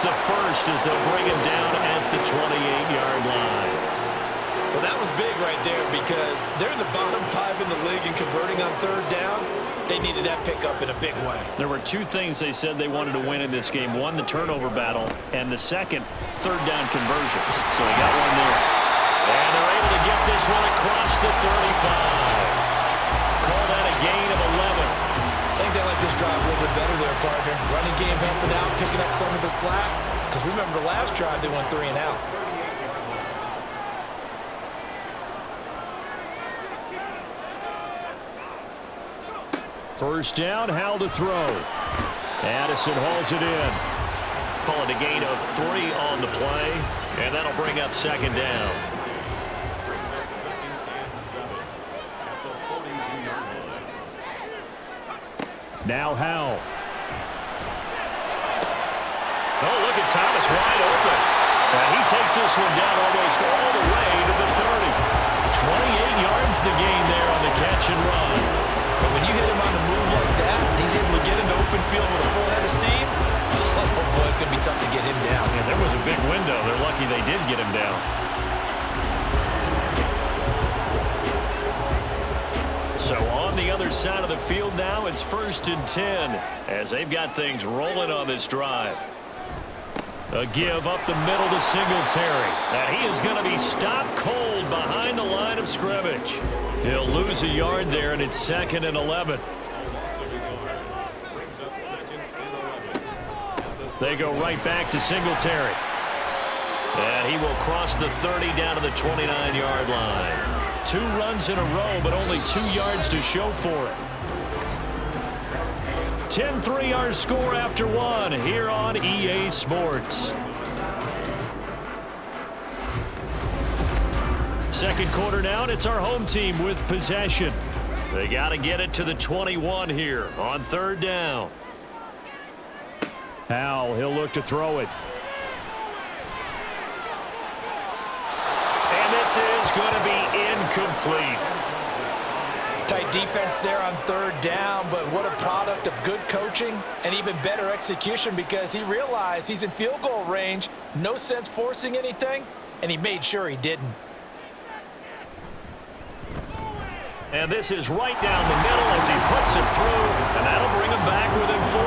the first as they'll bring him down at the 28-yard line. Well, that was big right there because they're in the bottom 5 in the league and converting on third down. They needed that pickup in a big way. There were two things they said they wanted to win in this game. One, the turnover battle, and the second, third down conversions. So they got one there. And they're able to get this one across the 35. Call that a gain of 11. I think they like this drive a little bit better there, partner. Running game helping out, picking up some of the slack. Because remember the last drive, they went 3 and out. First down, Howell to throw. Addison hauls it in. Call it a gain of 3 on the play, and that'll bring up second down. Now Howell. Oh, look at Thomas wide open. And he takes this one down almost all the way to the 30. 28 yards the gain there on the catch and run. But when you hit him on the move like that, and he's able to get into open field with a full head of steam, oh boy, it's going to be tough to get him down. Yeah, there was a big window. They're lucky they did get him down. So on the other side of the field now, it's 1st and 10 as they've got things rolling on this drive. A give up the middle to Singletary. And he is going to be stopped cold behind the line of scrimmage. He'll lose a yard there, and it's 2nd and 11. They go right back to Singletary. And he will cross the 30 down to the 29-yard line. 2 runs in a row, but only 2 yards to show for it. 10-3 our score after 1 here on EA Sports. Second quarter now, and it's our home team with possession. They got to get it to the 21 here on third down. Howell, he'll look to throw it. And this is going to be incomplete. Tight defense there on third down, but what a product of good coaching and even better execution because he realized he's in field goal range, no sense forcing anything, and he made sure he didn't. And this is right down the middle as he puts it through, and that'll bring him back within 4.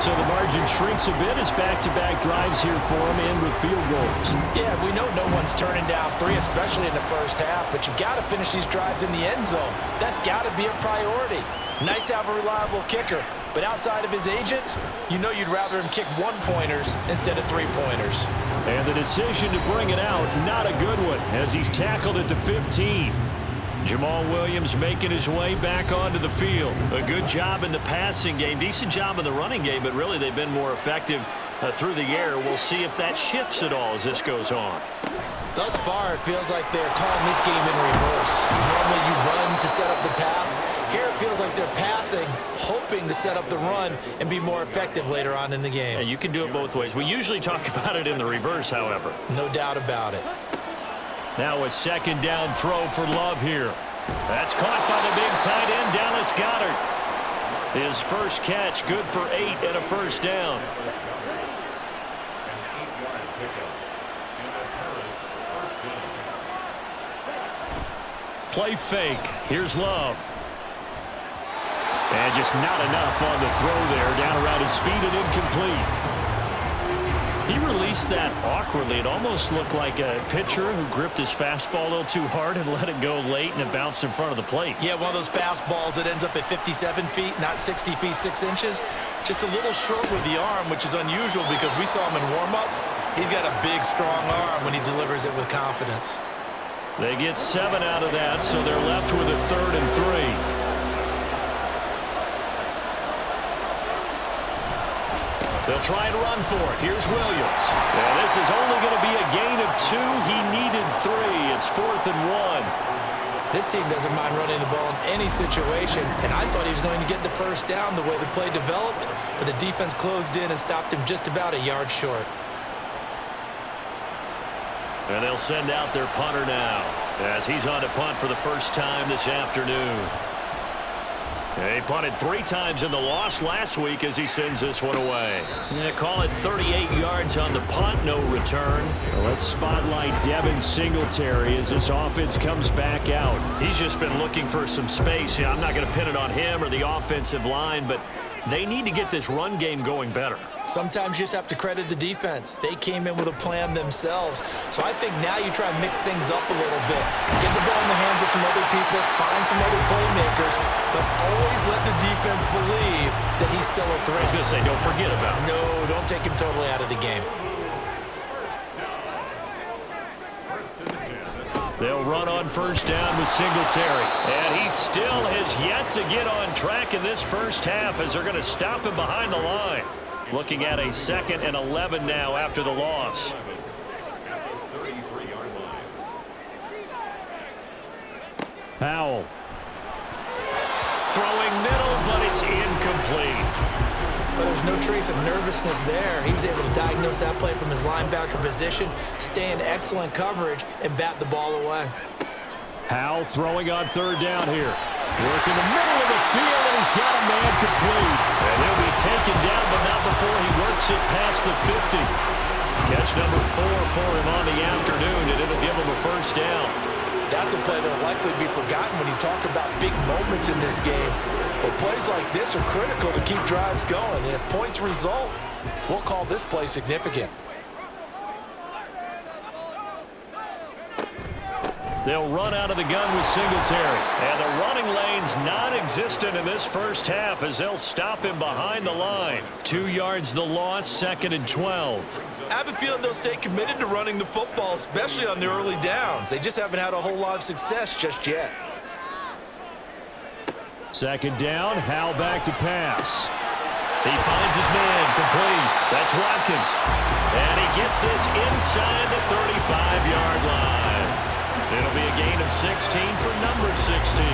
So the margin shrinks a bit as back-to-back drives here for him and with field goals. Yeah, we know no one's turning down 3, especially in the first half, but you've got to finish these drives in the end zone. That's got to be a priority. Nice to have a reliable kicker, but outside of his agent, you know you'd rather him kick 1-pointers instead of 3-pointers. And the decision to bring it out, not a good one, as he's tackled at the 15. Jamal Williams making his way back onto the field. A good job in the passing game, decent job in the running game, but really they've been more effective through the air. We'll see if that shifts at all as this goes on. Thus far, it feels like they're calling this game in reverse. Normally you run to set up the pass. Here it feels like they're passing, hoping to set up the run and be more effective later on in the game. And you can do it both ways. We usually talk about it in the reverse, however. No doubt about it. Now a second down throw for Love here. That's caught by the big tight end, Dallas Goedert. His first catch, good for 8 and a first down. Play fake. Here's Love. And just not enough on the throw there. Down around his feet and incomplete. He released that awkwardly. It almost looked like a pitcher who gripped his fastball a little too hard and let it go late, and it bounced in front of the plate. Yeah, one of those fastballs that ends up at 57 feet, not 60 feet, 6 inches. Just a little short with the arm, which is unusual because we saw him in warm-ups. He's got a big, strong arm when he delivers it with confidence. They get 7 out of that, so they're left with a 3rd and 3. They'll try and run for it. Here's Williams. And this is only going to be a gain of 2. He needed 3. It's 4th and 1. This team doesn't mind running the ball in any situation, and I thought he was going to get the first down the way the play developed, but the defense closed in and stopped him just about a yard short. And they'll send out their punter now as he's on to punt for the first time this afternoon. He punted 3 times in the loss last week as he sends this one away. Call it 38 yards on the punt, no return. Let's spotlight Devin Singletary as this offense comes back out. He's just been looking for some space. I'm not going to pin it on him or the offensive line, but they need to get this run game going better. Sometimes you just have to credit the defense. They came in with a plan themselves. So I think now you try and mix things up a little bit. Get the ball in the hands of some other people, find some other playmakers, but always let the defense believe that he's still a threat. I was going to say, don't forget about him. No, don't take him totally out of the game. They'll run on first down with Singletary. And he still has yet to get on track in this first half as they're going to stop him behind the line. Looking at a 2nd and 11 now after the loss. Powell. Throwing middle, but it's incomplete. But there's no trace of nervousness there. He was able to diagnose that play from his linebacker position, stay in excellent coverage, and bat the ball away. Powell throwing on 3rd down here. Working the middle of the field, and he's got a man complete. And he'll be taken down, but not before he works it past the 50. Catch number 4 for him on the afternoon, and it'll give him a first down. That's a play that will likely be forgotten when you talk about big moments in this game. But plays like this are critical to keep drives going. And if points result, we'll call this play significant. They'll run out of the gun with Singletary. And the running lane's non-existent in this first half as they'll stop him behind the line. 2 yards the loss, 2nd and 12. I have a feeling they'll stay committed to running the football, especially on the early downs. They just haven't had a whole lot of success just yet. 2nd down, Howell back to pass. He finds his man, complete. That's Watkins. And he gets this inside the 35-yard line. It'll be a gain of 16 for number 16.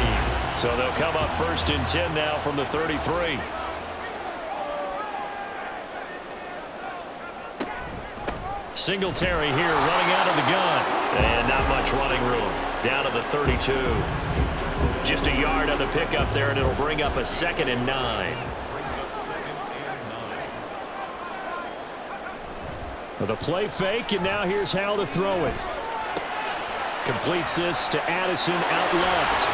So they'll come up 1st and 10 now from the 33. Singletary here running out of the gun. And not much running room. Down to the 32. Just a yard on the pickup there, and it'll bring up a 2nd and 9. With a play fake, and now here's Howell to throw it. Completes this to Addison out left.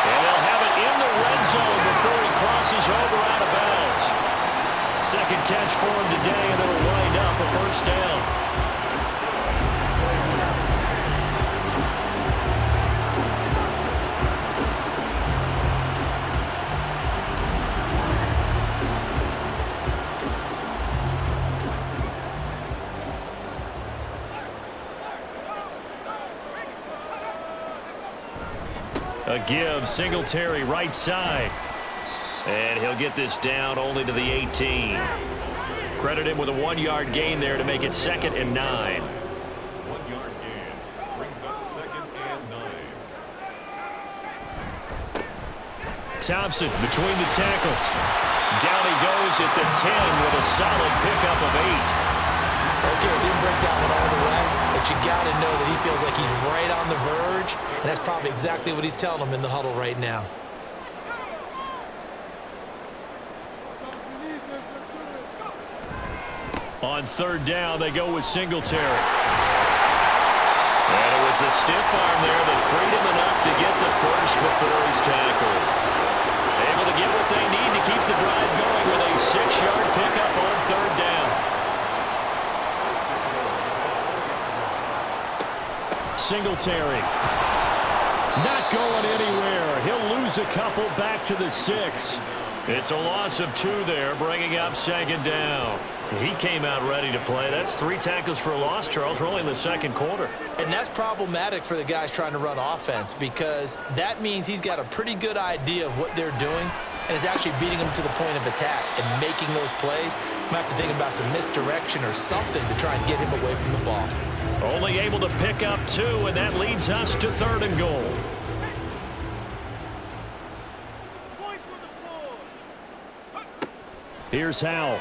And they'll have it in the red zone before he crosses over out of bounds. 2nd catch for him today, and it'll wind up a first down. A give, Singletary right side. And he'll get this down only to the 18. Credit him with a 1-yard gain there to make it 2nd and 9. 1-yard gain brings up 2nd and 9. Thompson between the tackles. Down he goes at the 10 with a solid pickup of 8. Okay, he didn't break that one all the way, but you got to know that he feels like he's right on the verge, and that's probably exactly what he's telling them in the huddle right now. On 3rd down, they go with Singletary. And it was a stiff arm there that freed him enough to get the first before he's tackled. Able to get what they need to keep the drive going with a 6-yard pickup on 3rd down. Singletary. Not going anywhere. He'll lose a couple back to the 6. It's a loss of 2 there, bringing up 2nd down. He came out ready to play. That's 3 tackles for a loss, Charles. We're only in the 2nd quarter. And that's problematic for the guys trying to run offense because that means he's got a pretty good idea of what they're doing and is actually beating them to the point of attack and making those plays. Might have to think about some misdirection or something to try and get him away from the ball. Only able to pick up 2, and that leads us to 3rd and goal. Here's Howell.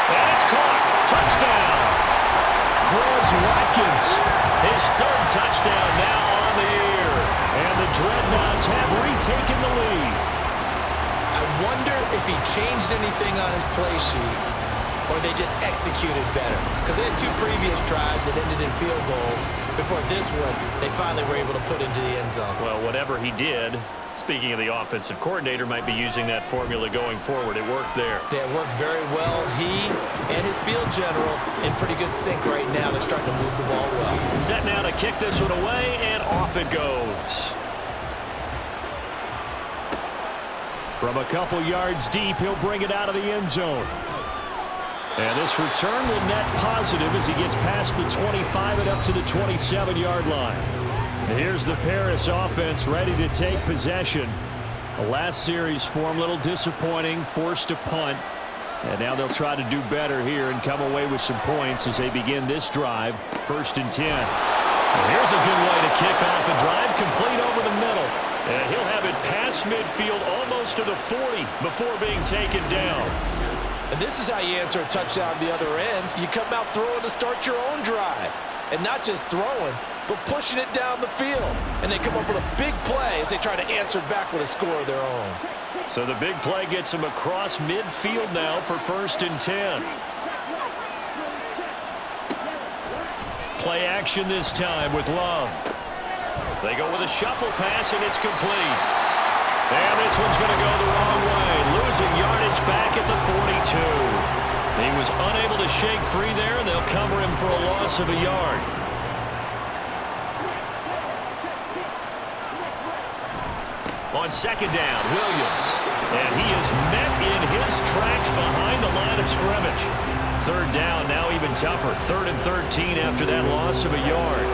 And it's caught. Touchdown. Chris Watkins. His 3rd touchdown now on the year. And the the Dreadnoughts have retaken the lead. I wonder if he changed anything on his play sheet or they just executed better. Because they had 2 previous drives that ended in field goals. Before this one, they finally were able to put into the end zone. Well, whatever he did, speaking of the offensive coordinator, might be using that formula going forward. It worked there. Yeah, it works very well. He and his field general in pretty good sync right now. They're starting to move the ball well. Set now to kick this one away, and off it goes. From a couple yards deep, he'll bring it out of the end zone. And this return will net positive as he gets past the 25 and up to the 27-yard line. And here's the Paris offense ready to take possession. The last series form a little disappointing, forced a punt. And now they'll try to do better here and come away with some points as they begin this drive. 1st and 10. And here's a good way to kick off a drive, complete over the middle. And he'll have it past midfield almost to the 40 before being taken down. And this is how you answer a touchdown the other end. You come out throwing to start your own drive. And not just throwing, but pushing it down the field. And they come up with a big play as they try to answer back with a score of their own. So the big play gets them across midfield now for 1st and 10. Play action this time with Love. They go with a shuffle pass, and it's complete. And this one's going to go the wrong way, losing yardage back at the 42. He was unable to shake free there, and they'll cover him for a loss of a yard. On 2nd down, Williams. And he is met in his tracks behind the line of scrimmage. 3rd down, now even tougher. 3rd and 13 after that loss of a yard.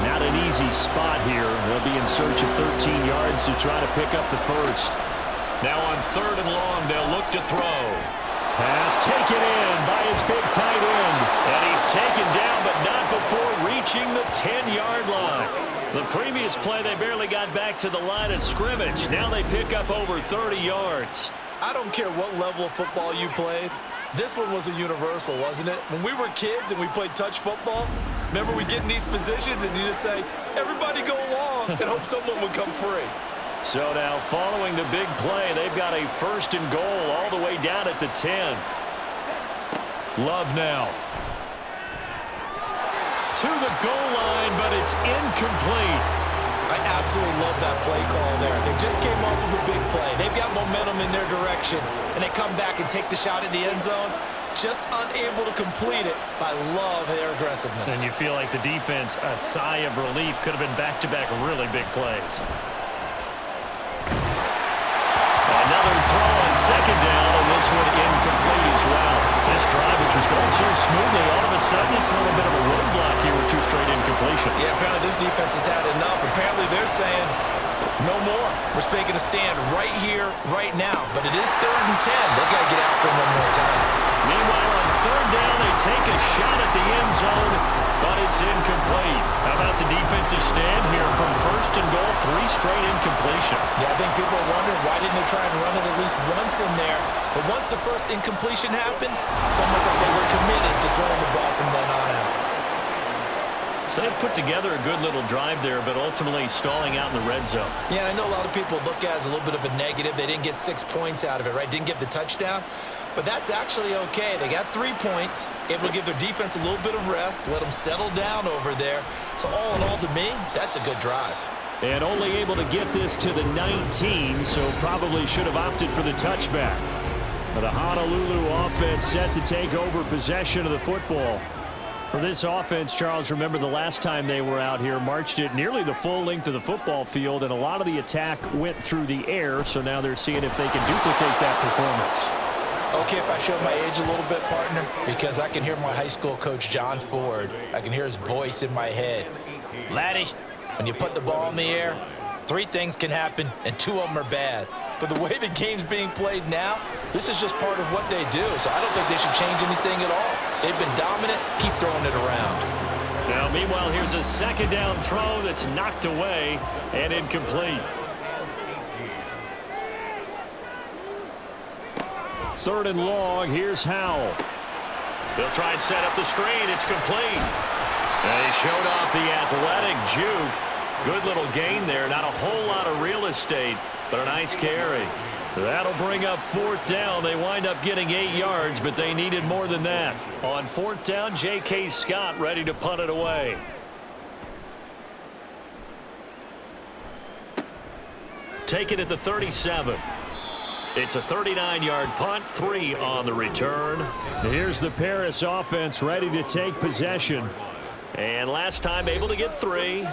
Not an easy spot here. They'll be in search of 13 yards to try to pick up the first. Now on 3rd and long, they'll look to throw. Pass taken in by his big tight end. And he's taken down, but not before reaching the 10-yard line. The previous play, they barely got back to the line of scrimmage. Now they pick up over 30 yards. I don't care what level of football you played. This one was a universal, wasn't it? When we were kids and we played touch football, remember we get in these positions and you just say, everybody go along, and hope someone would come free. So now following the big play, they've got a 1st and goal all the way down at the 10. Love now. To the goal line, but it's incomplete. I absolutely love that play call there. They just came off of a big play. They've got momentum in their direction, and they come back and take the shot at the end zone. Just unable to complete it. I love their aggressiveness. And you feel like the defense, a sigh of relief, could have been back-to-back really big plays. Another throw on 2nd down, and this one incomplete as well. This drive, which was going so smoothly, all of a sudden it's a little bit of a roadblock here with 2 straight incompletions. Yeah, apparently this defense has had enough. Apparently they're saying, no more. We're taking a stand right here, right now. But it is 3rd and 10. They've got to get after him one more time. Meanwhile, on 3rd down, they take a shot at the end zone, but it's incomplete. How about the defensive stand here from 1st and goal, 3 straight incompletion? Yeah, I think people are wondering why didn't they try and run it at least once in there. But once the first incompletion happened, it's almost like they were committed to throwing the ball from then on out. So they put together a good little drive there, but ultimately stalling out in the red zone. Yeah, I know a lot of people look at it as a little bit of a negative. They didn't get 6 points out of it, right? Didn't get the touchdown. But that's actually okay. They got 3 points, able to give their defense a little bit of rest, let them settle down over there. So all in all, to me, that's a good drive. And only able to get this to the 19, so probably should have opted for the touchback. The Honolulu offense set to take over possession of the football. For this offense, Charles, remember the last time they were out here, marched it nearly the full length of the football field, and a lot of the attack went through the air, so now they're seeing if they can duplicate that performance. Okay, if I show my age a little bit, partner, because I can hear my high school coach, John Ford. I can hear his voice in my head. Laddie, when you put the ball in the air, 3 things can happen, and 2 of them are bad. But the way the game's being played now, this is just part of what they do. So I don't think they should change anything at all. They've been dominant. Keep throwing it around. Now, meanwhile, here's a 2nd down throw that's knocked away and incomplete. 3rd and long, here's Howell. They'll try and set up the screen. It's complete. They showed off the athletic juke. Good little gain there. Not a whole lot of real estate, but a nice carry. That'll bring up 4th down. They wind up getting 8 yards, but they needed more than that. On 4th down, J.K. Scott ready to punt it away. Take it at the 37. It's a 39-yard punt, 3 on the return. Here's the Paris offense ready to take possession. And last time able to get 3.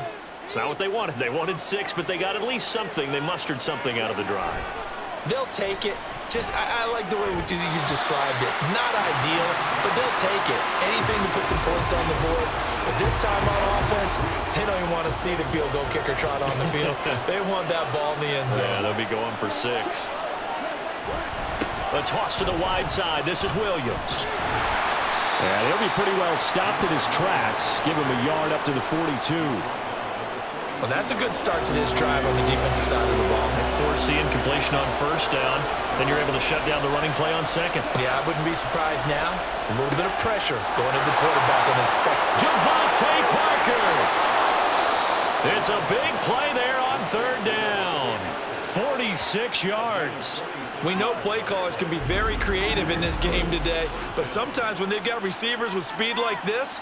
It's not what they wanted. They wanted 6, but they got at least something. They mustered something out of the drive. They'll take it. I like the way you've described it. Not ideal, but they'll take it. Anything to put some points on the board. But this time on offense, they don't even want to see the field goal kicker trot on the field. They want that ball in the end zone. Yeah, they'll be going for 6. A toss to the wide side. This is Williams. And he'll be pretty well stopped in his tracks. Give him a yard up to the 42. Well, that's a good start to this drive on the defensive side of the ball. Forcing completion on 1st down. Then you're able to shut down the running play on 2nd. Yeah, I wouldn't be surprised now. A little bit of pressure going at the quarterback and expect. Devontae Parker. It's a big play there on 3rd down. 46 yards. We know play callers can be very creative in this game today, but sometimes when they've got receivers with speed like this,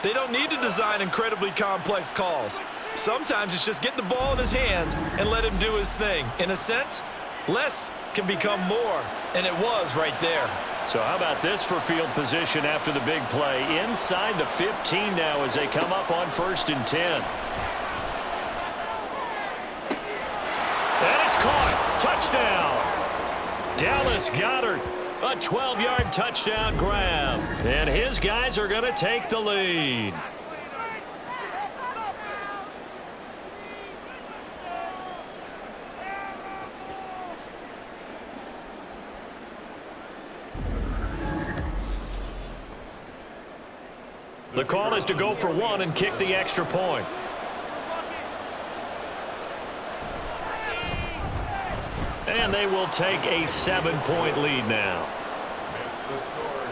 they don't need to design incredibly complex calls. Sometimes it's just get the ball in his hands and let him do his thing. In a sense, less can become more, and it was right there. So how about this for field position after the big play? Inside the 15 now as they come up on 1st and 10. And it's caught. Touchdown. Dallas Goedert. A 12-yard touchdown grab. And his guys are going to take the lead. The call is to go for 1 and kick the extra point. And they will take a 7-point lead now.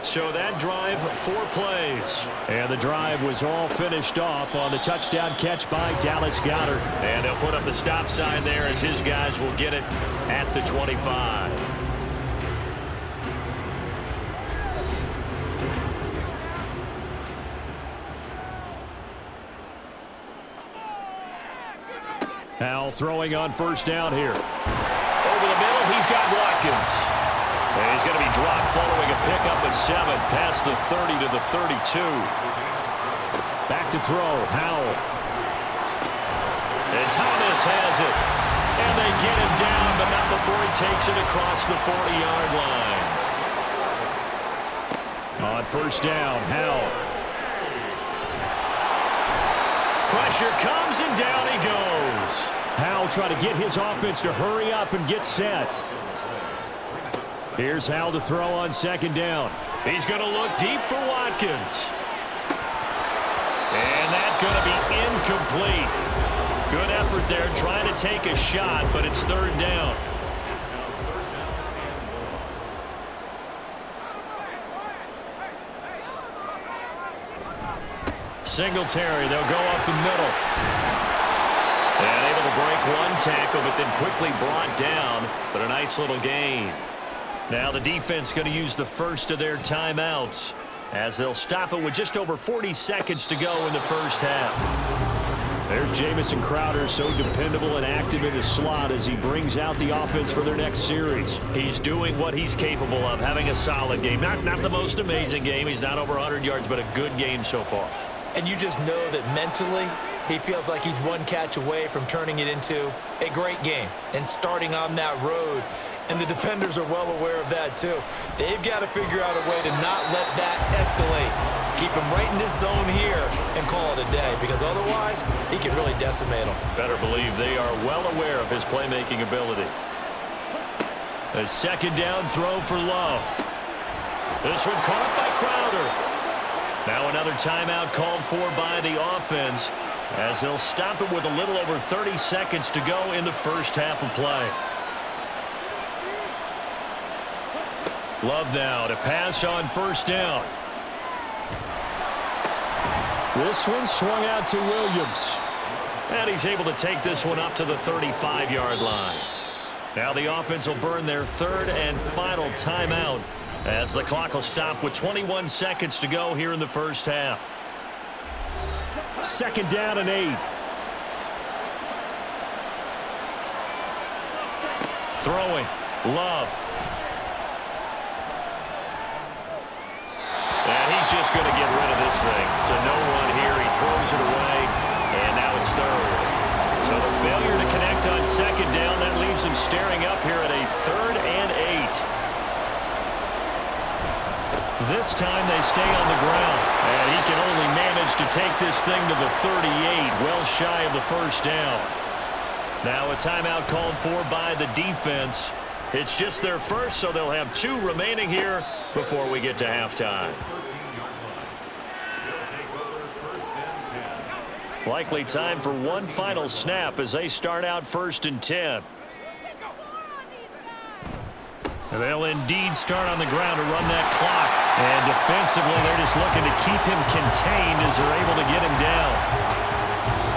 So that drive, 4 plays. And the drive was all finished off on the touchdown catch by Dallas Goedert. And they'll put up the stop sign there as his guys will get it at the 25. Howell throwing on 1st down here. Over the middle, he's got Watkins. And he's going to be dropped following a pickup of 7 past the 30 to the 32. Back to throw, Howell. And Thomas has it. And they get him down, but not before he takes it across the 40-yard line. On 1st down, Howell. Pressure comes, and down he goes. Howell trying to get his offense to hurry up and get set. Here's Howell to throw on 2nd down. He's going to look deep for Watkins. And that's going to be incomplete. Good effort there trying to take a shot, but it's 3rd down. Singletary, they'll go up the middle. And able to break 1 tackle, but then quickly brought down. But a nice little gain. Now the defense going to use the first of their timeouts as they'll stop it with just over 40 seconds to go in the 1st half. There's Jamison Crowder, so dependable and active in the slot as he brings out the offense for their next series. He's doing what he's capable of, having a solid game. Not the most amazing game. He's not over 100 yards, but a good game so far. And you just know that mentally, he feels like he's 1 catch away from turning it into a great game and starting on that road. And the defenders are well aware of that, too. They've got to figure out a way to not let that escalate. Keep him right in this zone here and call it a day, because otherwise, he can really decimate them. Better believe they are well aware of his playmaking ability. A 2nd down throw for Love. This one caught by Crowder. Now another timeout called for by the offense as they'll stop it with a little over 30 seconds to go in the 1st half of play. Love now to pass on 1st down. This one swung out to Williams. And he's able to take this one up to the 35-yard line. Now the offense will burn their third and final timeout as the clock will stop with 21 seconds to go here in the first half. 2nd down and 8. Throwing. Love. And he's just going to get rid of this thing. It's a no-run here. He throws it away, and now it's third. So the failure to connect on 2nd down, that leaves him staring up here at a 3rd and 8. This time they stay on the ground, and he can only manage to take this thing to the 38, well shy of the first down. Now a timeout called for by the defense. It's just their first, so they'll have 2 remaining here before we get to halftime. Likely time for one final snap as they start out 1st and 10. They'll indeed start on the ground to run that clock. And defensively, they're just looking to keep him contained as they're able to get him down.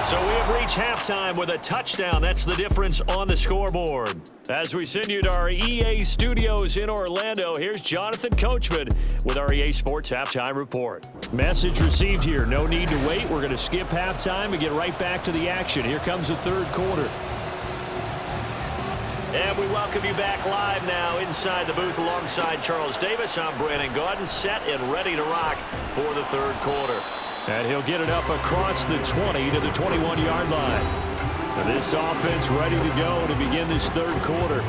So we have reached halftime with a touchdown. That's the difference on the scoreboard. As we send you to our EA studios in Orlando, here's Jonathan Coachman with our EA Sports Halftime Report. Message received here. No need to wait. We're going to skip halftime and get right back to the action. Here comes the 3rd quarter. And we welcome you back live now inside the booth alongside Charles Davis. I'm Brandon Gaudin, set and ready to rock for the 3rd quarter. And he'll get it up across the 20 to the 21-yard line. And this offense ready to go to begin this 3rd quarter.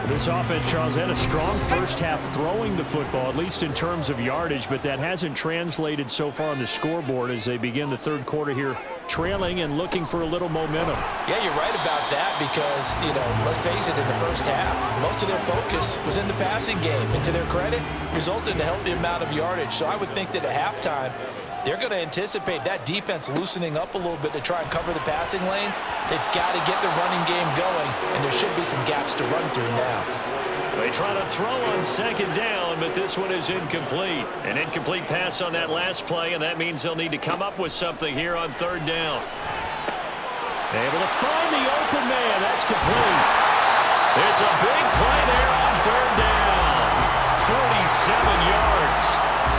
This offense, Charles, had a strong first half throwing the football, at least in terms of yardage, but that hasn't translated so far on the scoreboard as they begin the 3rd quarter here, trailing and looking for a little momentum. Yeah, you're right about that because, let's face it, in the first half, most of their focus was in the passing game. And to their credit, resulted in a healthy amount of yardage. So I would think that at halftime, they're going to anticipate that defense loosening up a little bit to try and cover the passing lanes. They've got to get the running game going, and there should be some gaps to run through now. They try to throw on 2nd down, but this one is incomplete. An incomplete pass on that last play, and that means they'll need to come up with something here on 3rd down. Able to find the open man. That's complete. It's a big play there on 3rd down. 47 yards.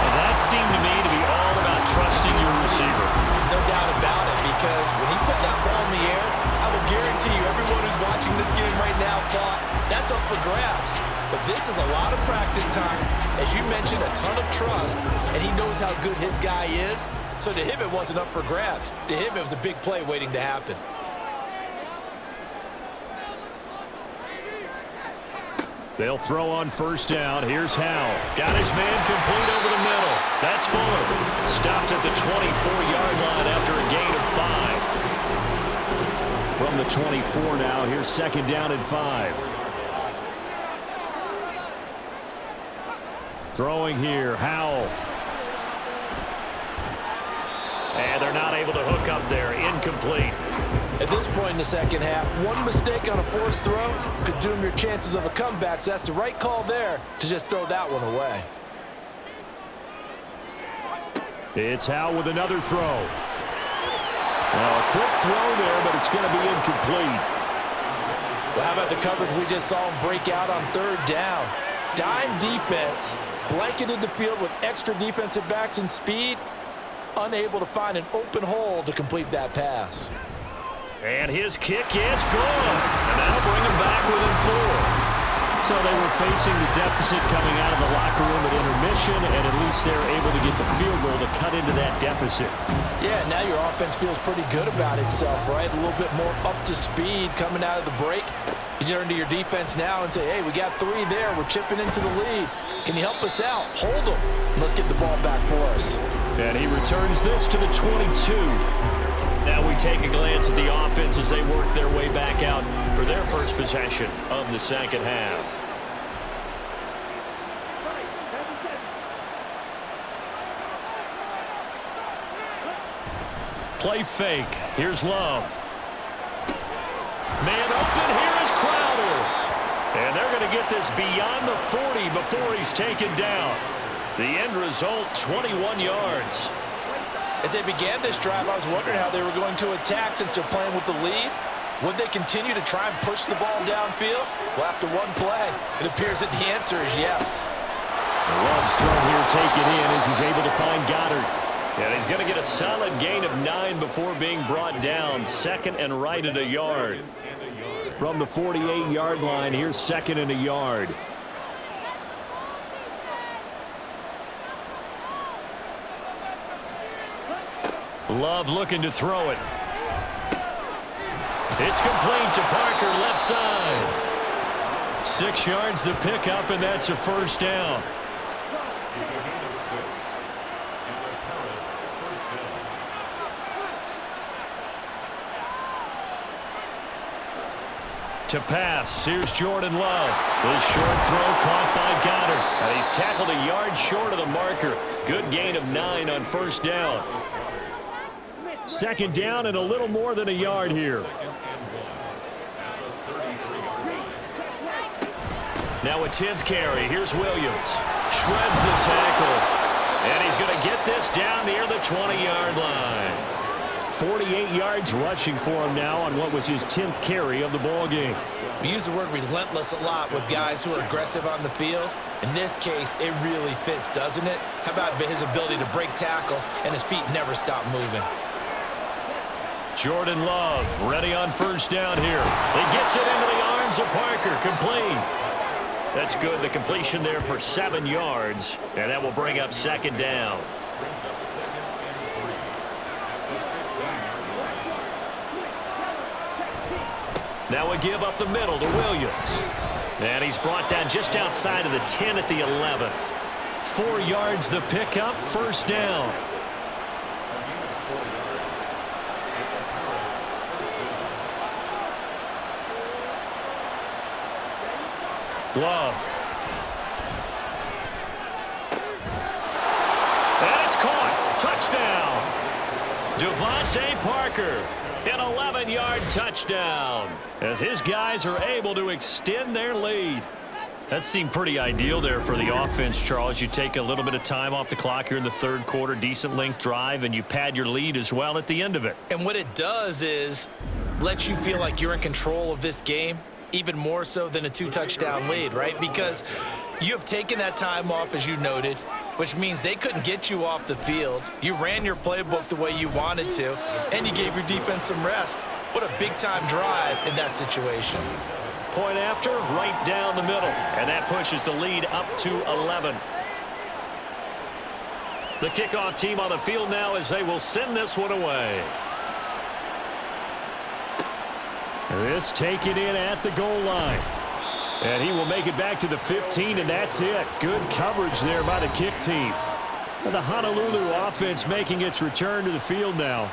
And that seemed to me to be all about trusting your receiver. No doubt about it, because when he put that ball in the air, I will guarantee you everyone who's watching this game right now thought that's up for grabs. But this is a lot of practice time. As you mentioned, a ton of trust, and he knows how good his guy is. So to him, it wasn't up for grabs. To him, it was a big play waiting to happen. They'll throw on 1st down. Here's Howell. Got his man complete over the middle. That's Fuller. Stopped at the 24-yard line after a gain of 5. From the 24 now, here's 2nd down and 5. Throwing here, Howell. And they're not able to hook up there. Incomplete. At this point in the second half, one mistake on a forced throw could doom your chances of a comeback, so that's the right call there to just throw that one away. It's Howell with another throw. Well, a quick throw there, but it's going to be incomplete. Well, how about the coverage we just saw him break out on 3rd down? Dime defense, blanketed the field with extra defensive backs and speed, unable to find an open hole to complete that pass. And his kick is good. And that'll bring him back within 4. So they were facing the deficit coming out of the locker room at intermission, and at least they're able to get the field goal to cut into that deficit. Yeah, now your offense feels pretty good about itself, right? A little bit more up to speed coming out of the break. You turn to your defense now and say, hey, we got 3 there. We're chipping into the lead. Can you help us out? Hold them. Let's get the ball back for us. And he returns this to the 22. Now we take a glance at the offense as they work their way back out for their first possession of the second half. Play fake. Here's Love. Man open. Here is Crowder. And they're going to get this beyond the 40 before he's taken down. The end result, 21 yards. As they began this drive, I was wondering how they were going to attack since they're playing with the lead. Would they continue to try and push the ball downfield? Well, after one play, it appears that the answer is yes. Love's throw here taken in as he's able to find Goddard. And he's going to get a solid gain of 9 before being brought down. Second and right at a yard. From the 48-yard line, here's second and a yard. Love looking to throw it. It's complete to Parker, left side. 6 yards the pickup, and that's a first down. It's a gain of 6. And the Paris first down. To pass, here's Jordan Love. This short throw caught by Goddard. And he's tackled a yard short of the marker. Good gain of 9 on first down. Second down and a little more than a yard here. Now a 10th carry. Here's Williams. Shreds the tackle. And he's going to get this down near the 20-yard line. 48 yards rushing for him now on what was his 10th carry of the ball game. We use the word relentless a lot with guys who are aggressive on the field. In this case, it really fits, doesn't it? How about his ability to break tackles and his feet never stop moving? Jordan Love ready on first down here. He gets it into the arms of Parker. Complete. That's good. The completion there for 7 yards. And that will bring up second down. Brings up second and 3. At the 15-yard line. Now a give up the middle to Williams. And he's brought down just outside of the 10 at the 11. 4 yards the pickup. First down. Love. And it's caught. Touchdown. Devontae Parker. An 11-yard touchdown. As his guys are able to extend their lead. That seemed pretty ideal there for the offense, Charles. You take a little bit of time off the clock here in the third quarter. Decent length drive, and you pad your lead as well at the end of it. And what it does is let you feel like you're in control of this game. Even more so than a 2-touchdown lead, right? Because you have taken that time off, as you noted, which means they couldn't get you off the field. You ran your playbook the way you wanted to, and you gave your defense some rest. What a big-time drive in that situation. Point after, right down the middle. And that pushes the lead up to 11. The kickoff team on the field now as they will send this one away. This taken in at the goal line. And he will make it back to the 15, and that's it. Good coverage there by the kick team. And the Honolulu offense making its return to the field now.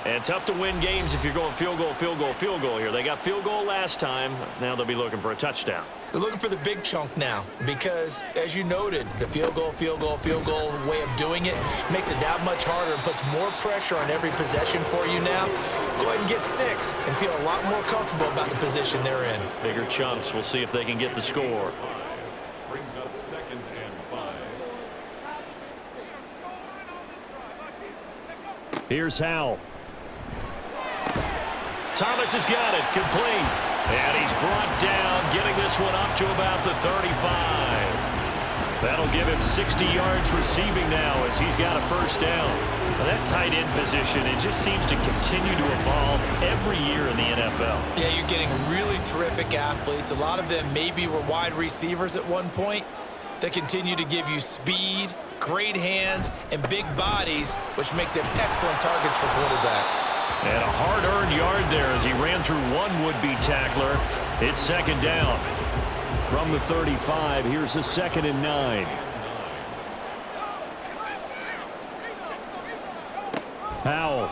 And tough to win games if you're going field goal, field goal, field goal here. They got field goal last time. Now they'll be looking for a touchdown. They're looking for the big chunk now because, as you noted, the field goal way of doing it makes it that much harder and puts more pressure on every possession for you now. Go ahead and get 6 and feel a lot more comfortable about the position they're in. Bigger chunks. We'll see if they can get the score. Brings up second and 5. Here's Howell. Thomas has got it. Complete. And he's brought down, getting this one up to about the 35. That'll give him 60 yards receiving now as he's got a first down. Now that tight end position, it just seems to continue to evolve every year in the NFL. Yeah, you're getting really terrific athletes. A lot of them maybe were wide receivers at one point. They continue to give you speed, great hands, and big bodies, which make them excellent targets for quarterbacks. And a hard-earned yard there as he ran through one would-be tackler. It's second down. From the 35, here's a 2nd and 9. Howell.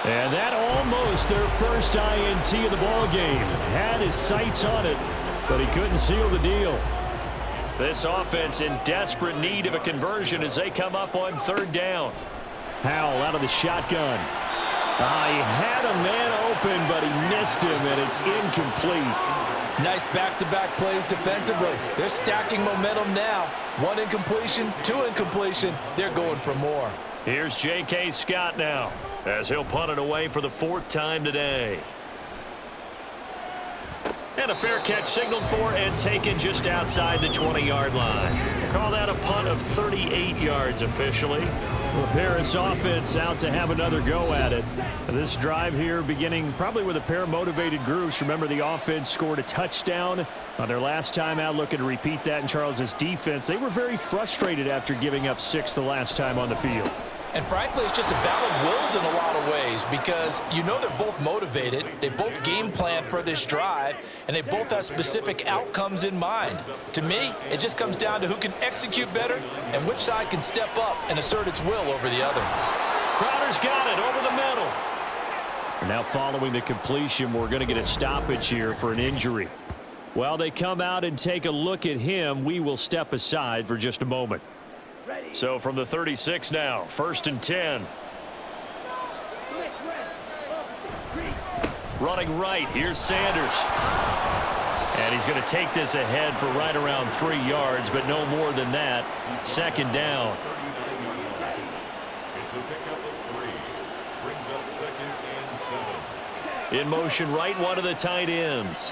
And that almost their first INT of the ball game. Had his sights on it, but he couldn't seal the deal. This offense in desperate need of a conversion as they come up on third down. Howell out of the shotgun. He had a man open, but he missed him, and it's incomplete. Nice back-to-back plays defensively. They're stacking momentum now. 1 incompletion, 2 incompletion. They're going for more. Here's J.K. Scott now, as he'll punt it away for the 4th time today. And a fair catch signaled for and taken just outside the 20-yard line. Call that a punt of 38 yards officially. The Paris offense out to have another go at it. This drive here beginning probably with a pair of motivated groups. Remember, the offense scored a touchdown on their last time out, looking to repeat that in Charles's defense. They were very frustrated after giving up 6 the last time on the field. And frankly, it's just a battle of wills in a lot of ways because you know they're both motivated, they both game plan for this drive, and they both have specific outcomes in mind. To me, it just comes down to who can execute better and which side can step up and assert its will over the other. Crowder's got it over the middle. Now following the completion, we're going to get a stoppage here for an injury. While they come out and take a look at him, we will step aside for just a moment. So from the 36 now, 1st and 10. Running right, here's Sanders. And he's going to take this ahead for right around 3 yards, but no more than that. 2nd down. It's a pickup of 3. Brings up 2nd and 7. In motion right, one of the tight ends.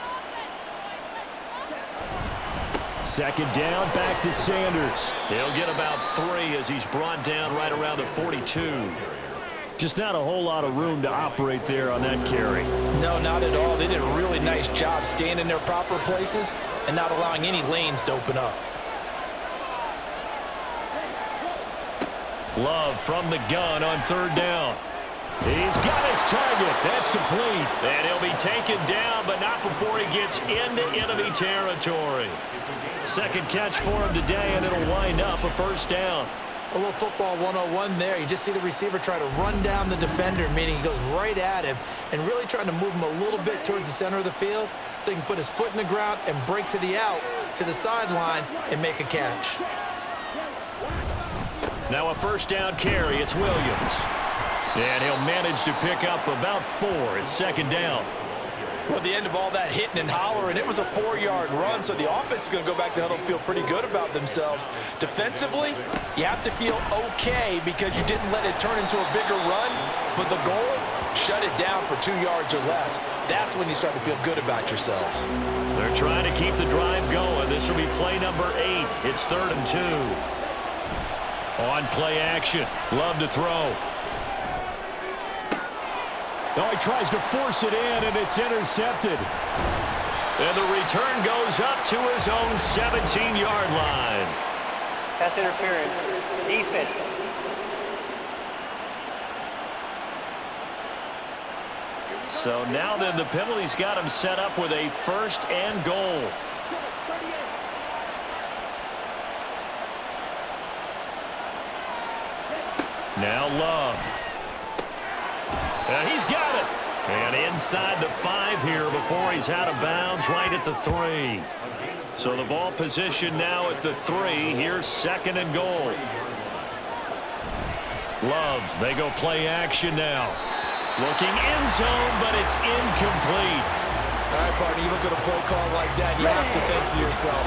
2nd down, back to Sanders. He'll get about 3 as he's brought down right around the 42. Just not a whole lot of room to operate there on that carry. No, not at all. They did a really nice job staying in their proper places and not allowing any lanes to open up. Love from the gun on 3rd down. He's got his target. That's complete. And he'll be taken down, but not before he gets into enemy territory. 2nd catch for him today, and it'll wind up a 1st down. A little football 101 there. You just see the receiver try to run down the defender, meaning he goes right at him and really trying to move him a little bit towards the center of the field so he can put his foot in the ground and break to the out, to the sideline, and make a catch. Now a 1st down carry. It's Williams. And he'll manage to pick up about 4. It's 2nd down. Well, at the end of all that hitting and hollering, it was a 4-yard run, so the offense is going to go back to huddle and feel pretty good about themselves. Defensively, you have to feel okay because you didn't let it turn into a bigger run, but the goal, shut it down for 2 yards or less. That's when you start to feel good about yourselves. They're trying to keep the drive going. This will be play number 8. It's 3rd and 2. On play action. Love to throw. Oh, he tries to force it in, and it's intercepted. And the return goes up to his own 17-yard line. Pass interference. Defense. So now then the penalty's got him set up with a 1st and goal. Now Love. And he's got it. And inside the 5 here before he's out of bounds right at the 3. So the ball position now at the 3. Here's 2nd and goal. Love, they go play action now. Looking end zone, but it's incomplete. All right, partner, you look at a play call like that, you have to think to yourself,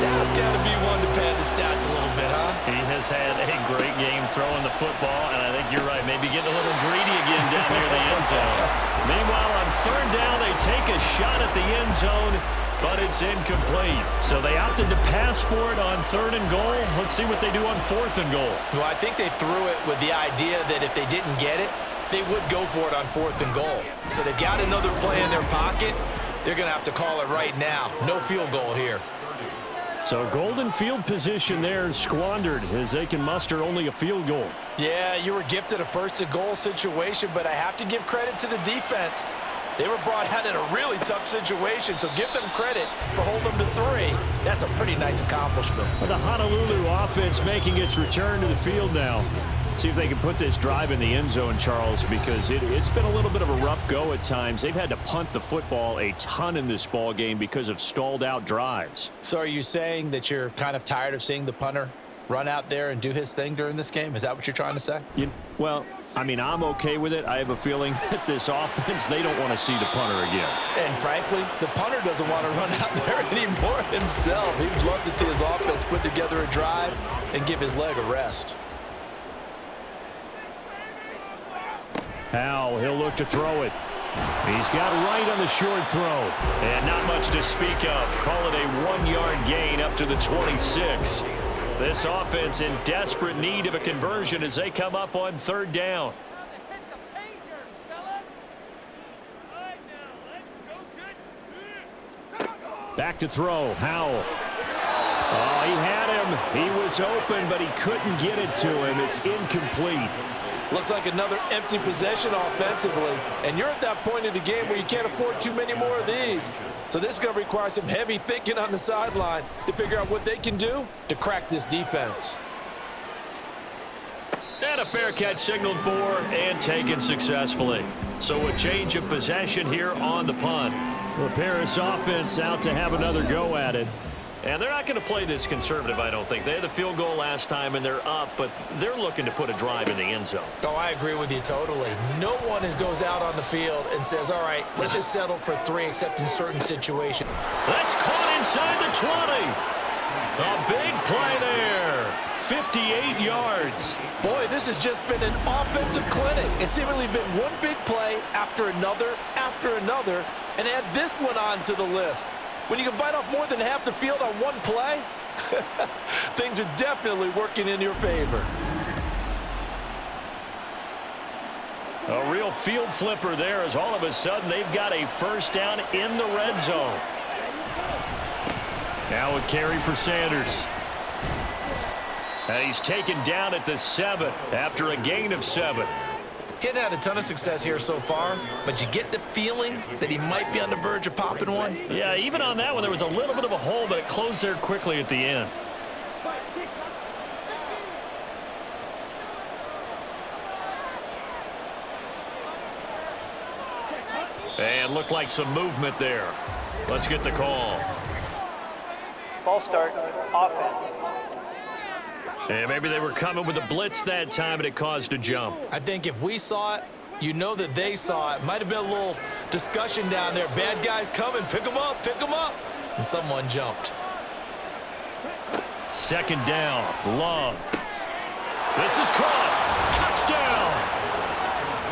that's got to be one to pad the stats a little bit, huh? He has had a great game throwing the football, and I think you're right, maybe getting a little greedy again down near the end zone. Meanwhile, on 3rd down, they take a shot at the end zone, but it's incomplete. So they opted to pass for it on 3rd and goal. Let's see what they do on 4th and goal. Well, I think they threw it with the idea that if they didn't get it, they would go for it on 4th and goal. So they've got another play in their pocket. They're going to have to call it right now. No field goal here. So golden field position there squandered as they can muster only a field goal. Yeah, you were gifted a 1st and goal situation, but I have to give credit to the defense. They were brought out in a really tough situation, so give them credit for holding them to 3. That's a pretty nice accomplishment. The Honolulu offense making its return to the field now. See if they can put this drive in the end zone, Charles, because it's been a little bit of a rough go at times. They've had to punt the football a ton in this ball game because of stalled out drives. So are you saying that you're kind of tired of seeing the punter run out there and do his thing during this game? Is that what you're trying to say? Well, I mean, I'm okay with it. I have a feeling that this offense, they don't want to see the punter again. And frankly, the punter doesn't want to run out there anymore himself. He'd love to see his offense put together a drive and give his leg a rest. Howell, he'll look to throw it. He's got right on the short throw. And not much to speak of. Call it a 1-yard gain up to the 26. This offense in desperate need of a conversion as they come up on 3rd down. Back to throw. Howell. Oh, he had him. He was open, but he couldn't get it to him. It's incomplete. Looks like another empty possession offensively. And you're at that point in the game where you can't afford too many more of these. So this is going to require some heavy thinking on the sideline to figure out what they can do to crack this defense. And a fair catch signaled for and taken successfully. So a change of possession here on the punt. The Paris offense out to have another go at it. And they're not going to play this conservative, I don't think. They had the field goal last time, and they're up, but they're looking to put a drive in the end zone. Oh, I agree with you totally. No one goes out on the field and says, all right, let's just settle for 3 except in certain situations. That's caught inside the 20. A big play there. 58 yards. Boy, this has just been an offensive clinic. It's seemingly been one big play after another, and add this one on to the list. When you can bite off more than half the field on one play, things are definitely working in your favor. A real field flipper there as all of a sudden they've got a 1st down in the red zone. Now a carry for Sanders. And he's taken down at the 7 after a gain of 7. He hadn't had a ton of success here so far, but you get the feeling that he might be on the verge of popping one. Yeah, even on that one, there was a little bit of a hole, but it closed there quickly at the end. And looked like some movement there. Let's get the call. Ball start, offense. And maybe they were coming with a blitz that time, and it caused a jump. I think if we saw it, you know that they saw it. Might have been a little discussion down there. Bad guys coming, pick them up. And someone jumped. 2nd down, Love. This is caught. Touchdown.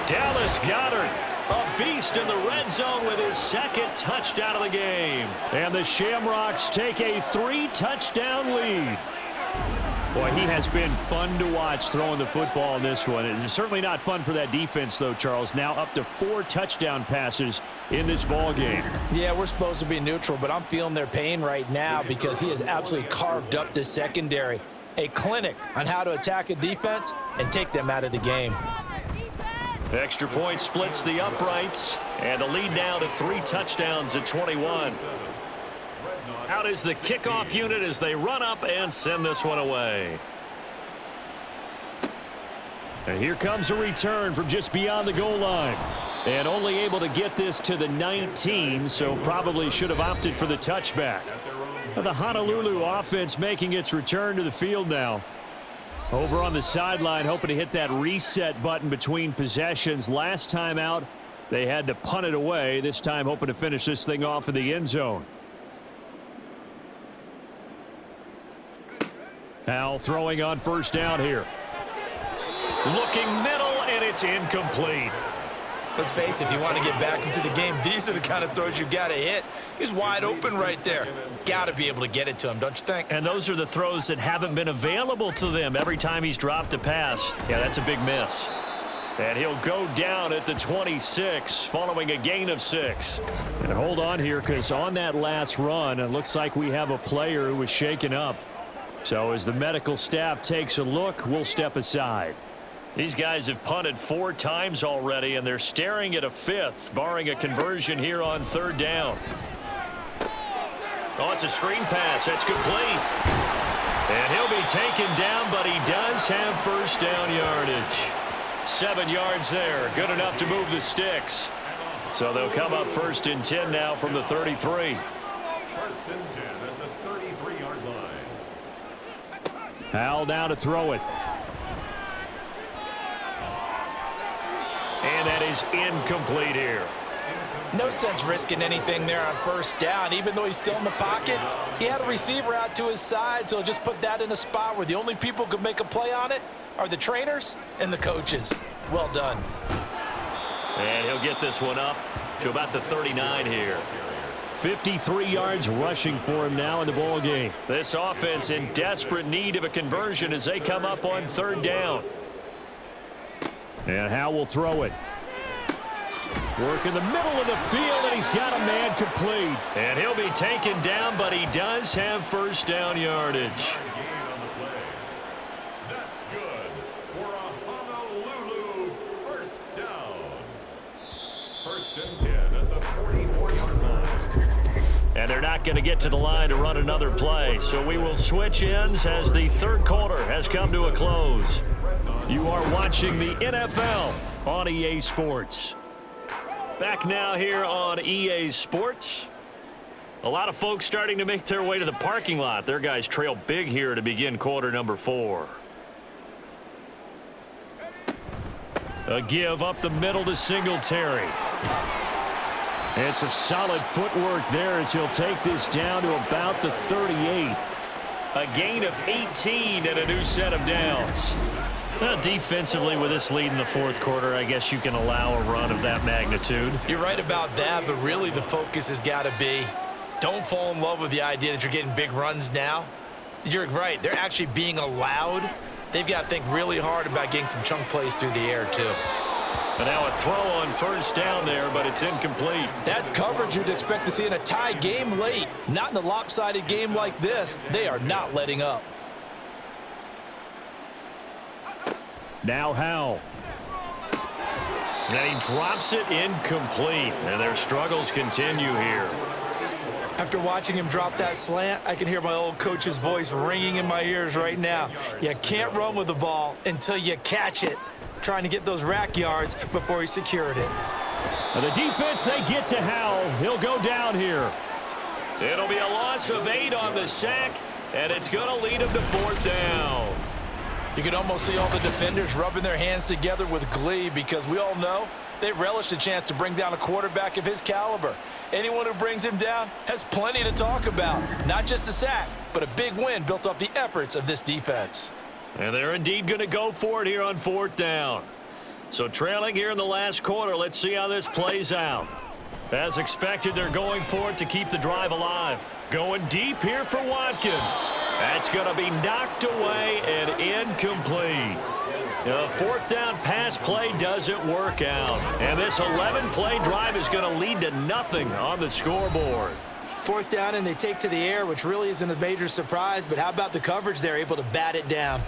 Dallas Goedert, a beast in the red zone with his 2nd touchdown of the game. And the Shamrocks take a 3-touchdown lead. Boy, he has been fun to watch throwing the football in this one. It's certainly not fun for that defense, though, Charles. Now up to 4 touchdown passes in this ball game. Yeah, we're supposed to be neutral, but I'm feeling their pain right now because he has absolutely carved up this secondary. A clinic on how to attack a defense and take them out of the game. Extra point splits the uprights, and the lead now to 3 touchdowns at 21. Out is the kickoff unit as they run up and send this one away. And here comes a return from just beyond the goal line. And only able to get this to the 19, so probably should have opted for the touchback. The Honolulu offense making its return to the field now. Over on the sideline, hoping to hit that reset button between possessions. Last time out, they had to punt it away. This time hoping to finish this thing off in the end zone. Howell throwing on 1st down here. Looking middle, and it's incomplete. Let's face it, if you want to get back into the game, these are the kind of throws you got to hit. He's wide open right there. Got to be able to get it to him, don't you think? And those are the throws that haven't been available to them every time he's dropped a pass. Yeah, that's a big miss. And he'll go down at the 26 following a gain of 6. And hold on here, because on that last run, it looks like we have a player who was shaken up. So as the medical staff takes a look, we'll step aside. These guys have punted 4 times already, and they're staring at a 5th, barring a conversion here on 3rd down. Oh, it's a screen pass. That's complete. And he'll be taken down, but he does have 1st down yardage. 7 yards there. Good enough to move the sticks. So they'll come up 1st and 10 now from the 33. 1st and 10 at the 33-yard line. Howell now to throw it. And that is incomplete here. No sense risking anything there on first down. Even though he's still in the pocket, he had a receiver out to his side, so just put that in a spot where the only people who could make a play on it are the trainers and the coaches. Well done. And he'll get this one up to about the 39 here. 53 yards rushing for him now in the ball game. This offense in desperate need of a conversion as they come up on third down. And Howell will throw it. Work in the middle of the field, and he's got a man complete. And he'll be taken down, but he does have first down yardage. That's good for a Honolulu first down. First and 10 at the 44-yard line. And they're not going to get to the line to run another play. So we will switch ends as the third quarter has come to a close. You are watching the NFL on EA Sports. Back now here on EA Sports. A lot of folks starting to make their way to the parking lot. Their guys trail big here to begin quarter number 4. A give up the middle to Singletary. And some solid footwork there as he'll take this down to about the 38. A gain of 18 and a new set of downs. Well, defensively, with this lead in the fourth quarter, I guess you can allow a run of that magnitude. You're right about that, but really the focus has got to be don't fall in love with the idea that you're getting big runs now. You're right. They're actually being allowed. They've got to think really hard about getting some chunk plays through the air, too. And now a throw on first down there, but it's incomplete. That's coverage you'd expect to see in a tie game late. Not in a lopsided game like this. They are not letting up. Now Howell. And he drops it incomplete. And their struggles continue here. After watching him drop that slant, I can hear my old coach's voice ringing in my ears right now. You can't run with the ball until you catch it. Trying to get those rack yards before he secured it. And the defense, they get to Howell. He'll go down here. It'll be a loss of 8 on the sack, and it's going to lead him to fourth down. You can almost see all the defenders rubbing their hands together with glee because we all know they relish the chance to bring down a quarterback of his caliber. Anyone who brings him down has plenty to talk about. Not just a sack, but a big win built off the efforts of this defense. And they're indeed going to go for it here on fourth down. So trailing here in the last quarter, let's see how this plays out. As expected, they're going for it to keep the drive alive. Going deep here for Watkins. That's going to be knocked away and incomplete. The fourth down pass play doesn't work out. And this 11-play drive is going to lead to nothing on the scoreboard. Fourth down and they take to the air, which really isn't a major surprise, but how about the coverage there, able to bat it down?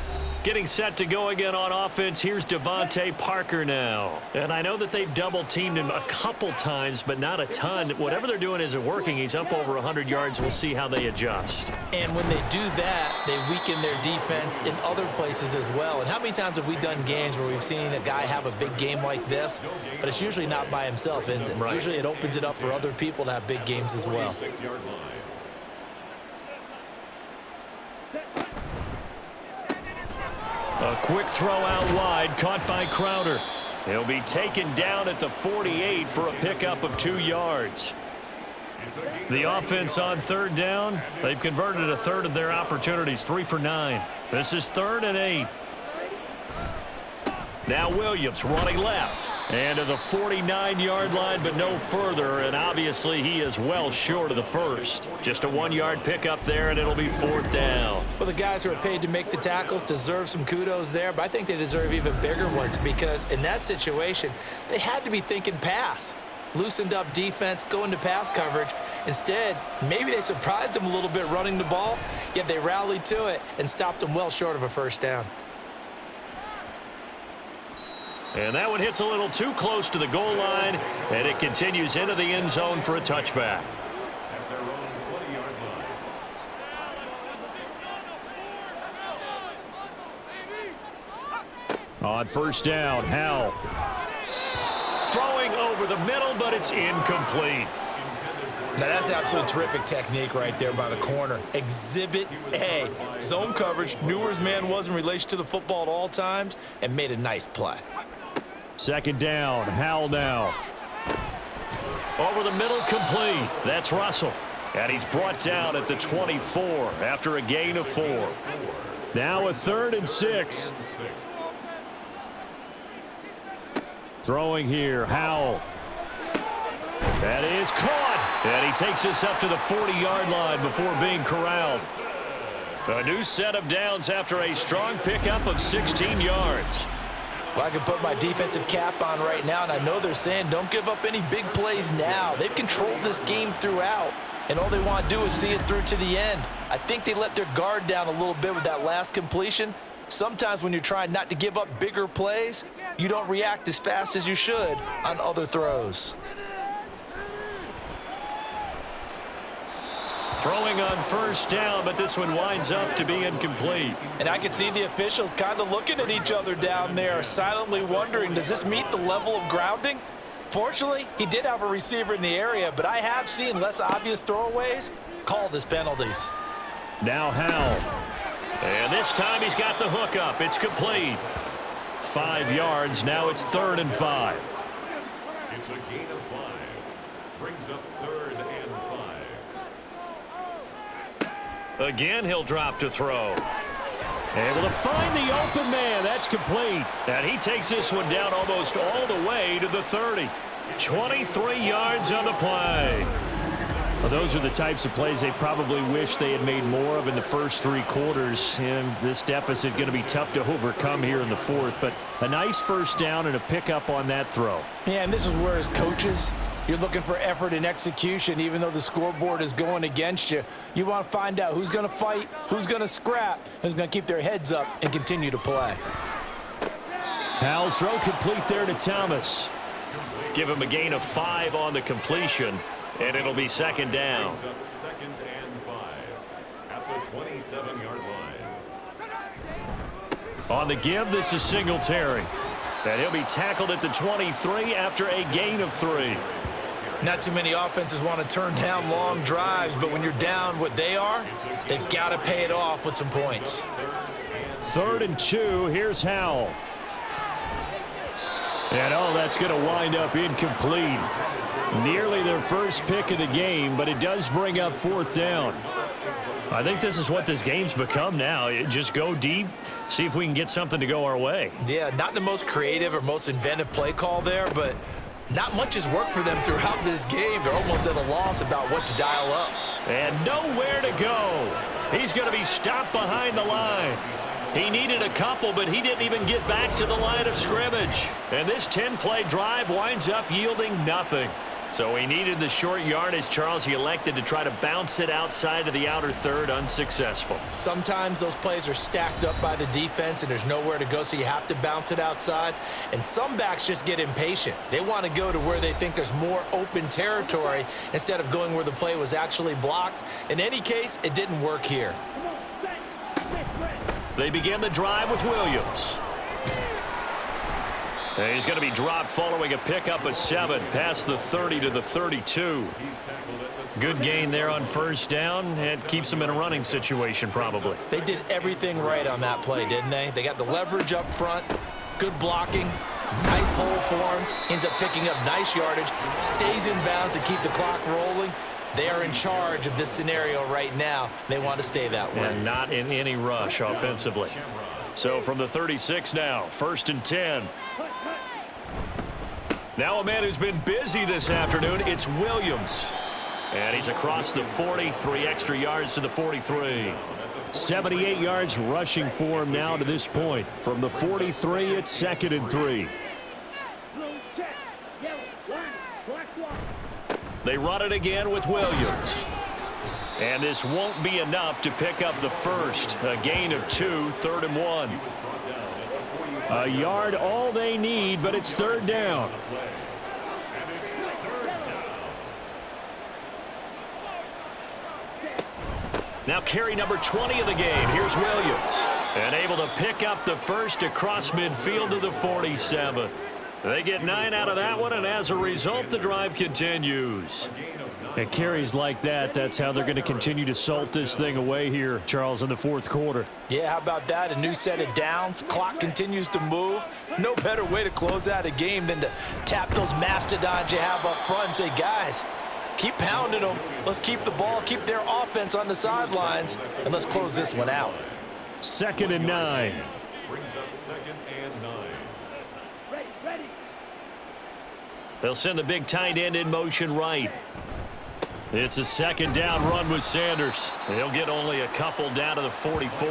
Getting set to go again on offense, here's Devontae Parker now. And I know that they've double-teamed him a couple times, but not a ton. Whatever they're doing isn't working. He's up over 100 yards. We'll see how they adjust. And when they do that, they weaken their defense in other places as well. And how many times have we done games where we've seen a guy have a big game like this, but it's usually not by himself, is it? Right. Usually it opens it up for other people to have big games as well. A quick throw out wide, caught by Crowder. He'll be taken down at the 48 for a pickup of 2 yards. The offense on third down, they've converted a third of their opportunities, 3 for 9. This is 3rd and 8. Now Williams running left. And to the 49-yard line, but no further. And obviously he is well short of the first. Just a 1-yard pickup there, and it'll be 4th down. Well, the guys who are paid to make the tackles deserve some kudos there, but I think they deserve even bigger ones because in that situation, they had to be thinking pass. Loosened up defense, going to pass coverage. Instead, maybe they surprised them a little bit running the ball, yet they rallied to it and stopped them well short of a first down. And that one hits a little too close to the goal line, and it continues into the end zone for a touchback. At their own 20-yard line. On first down, Howell. Throwing over the middle, but it's incomplete. Now, that's absolutely terrific technique right there by the corner. Exhibit A. Zone coverage, knew where his man was in relation to the football at all times, and made a nice play. Second down, Howell now. Over the middle, complete. That's Russell. And he's brought down at the 24 after a gain of 4. Now a 3rd and 6. Throwing here, Howell. That is caught. And he takes us up to the 40-yard line before being corralled. A new set of downs after a strong pickup of 16 yards. Well, I can put my defensive cap on right now, and I know they're saying don't give up any big plays now. They've controlled this game throughout, and all they want to do is see it through to the end. I think they let their guard down a little bit with that last completion. Sometimes when you're trying not to give up bigger plays, you don't react as fast as you should on other throws. Throwing on first down, but this one winds up to be incomplete. And I can see the officials kind of looking at each other down there, silently wondering, does this meet the level of grounding? Fortunately, he did have a receiver in the area, but I have seen less obvious throwaways called as penalties. Now Howell. And this time he's got the hook up. It's complete. 5 yards. Now it's 3rd and 5. It's a gain of 5. Brings up 3rd and 5. Again, he'll drop to throw. Able to find the open man. That's complete. And he takes this one down almost all the way to the 30. 23 yards on the play. Well, those are the types of plays they probably wish they had made more of in the first 3 quarters. And this deficit going to be tough to overcome here in the 4th. But a nice first down and a pickup on that throw. Yeah, and this is where as coaches, you're looking for effort and execution. Even though the scoreboard is going against you, you want to find out who's going to fight, who's going to scrap, who's going to keep their heads up and continue to play. Howell's throw complete there to Thomas. Give him a gain of 5 on the completion, and it'll be 2nd down. 2nd and 5 at the 27-yard line. On the give, this is Singletary. And he'll be tackled at the 23 after a gain of 3. Not too many offenses want to turn down long drives, but when you're down what they are, they've got to pay it off with some points. 3rd and 2. Here's Howell. And that's going to wind up incomplete. Nearly their first pick of the game, but it does bring up 4th down. I think this is what this game's become now. Just go deep, see if we can get something to go our way. Yeah, not the most creative or most inventive play call there, but not much has worked for them throughout this game. They're almost at a loss about what to dial up. And nowhere to go. He's going to be stopped behind the line. He needed a couple, but he didn't even get back to the line of scrimmage. And this 10-play drive winds up yielding nothing. So he needed the short yardage, Charles. He elected to try to bounce it outside of the outer third, unsuccessful. Sometimes those plays are stacked up by the defense and there's nowhere to go, so you have to bounce it outside. And some backs just get impatient. They want to go to where they think there's more open territory instead of going where the play was actually blocked. In any case, it didn't work here. They begin the drive with Williams. And he's going to be dropped following a pickup of 7 past the 30 to the 32. Good gain there on first down, and keeps him in a running situation probably. They did everything right on that play, didn't they? They got the leverage up front, good blocking, nice hole for him, ends up picking up nice yardage, stays in bounds to keep the clock rolling. They are in charge of this scenario right now. They want to stay that way. And not in any rush offensively. So from the 36 now, 1st and 10. Now a man who's been busy this afternoon, it's Williams. And he's across the 40, 3 extra yards to the 43. 78 yards rushing for him now to this point. From the 43, it's 2nd and 3. They run it again with Williams. And this won't be enough to pick up the first. A gain of 2, 3rd and 1. A yard all they need, but it's 3rd down. Now carry number 20 of the game. Here's Williams. And able to pick up the first across midfield to the 47. They get 9 out of that one, and as a result, the drive continues. At carries like that, that's how they're going to continue to salt this thing away here, Charles, in the fourth quarter. Yeah, how about that? A new set of downs. Clock continues to move. No better way to close out a game than to tap those mastodons you have up front and say, guys, keep pounding them. Let's keep the ball, keep their offense on the sidelines, and let's close this one out. 2nd and 9. Brings up 2nd and 9. They'll send the big tight end in motion right. It's a 2nd down run with Sanders. He'll get only a couple down to the 44.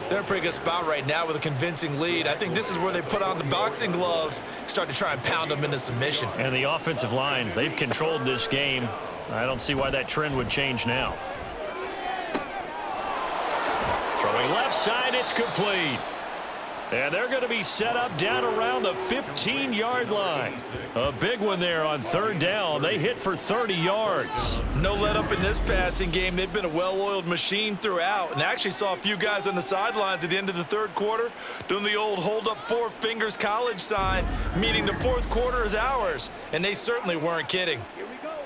They're in a pretty good spot right now with a convincing lead. I think this is where they put on the boxing gloves, start to try and pound them into submission. And the offensive line, they've controlled this game. I don't see why that trend would change now. Throwing left side, it's complete. And they're going to be set up down around the 15-yard line. A big one there on 3rd down. They hit for 30 yards. No let up in this passing game. They've been a well-oiled machine throughout, and actually saw a few guys on the sidelines at the end of the 3rd quarter doing the old hold up 4 fingers college sign, meaning the 4th quarter is ours, and they certainly weren't kidding.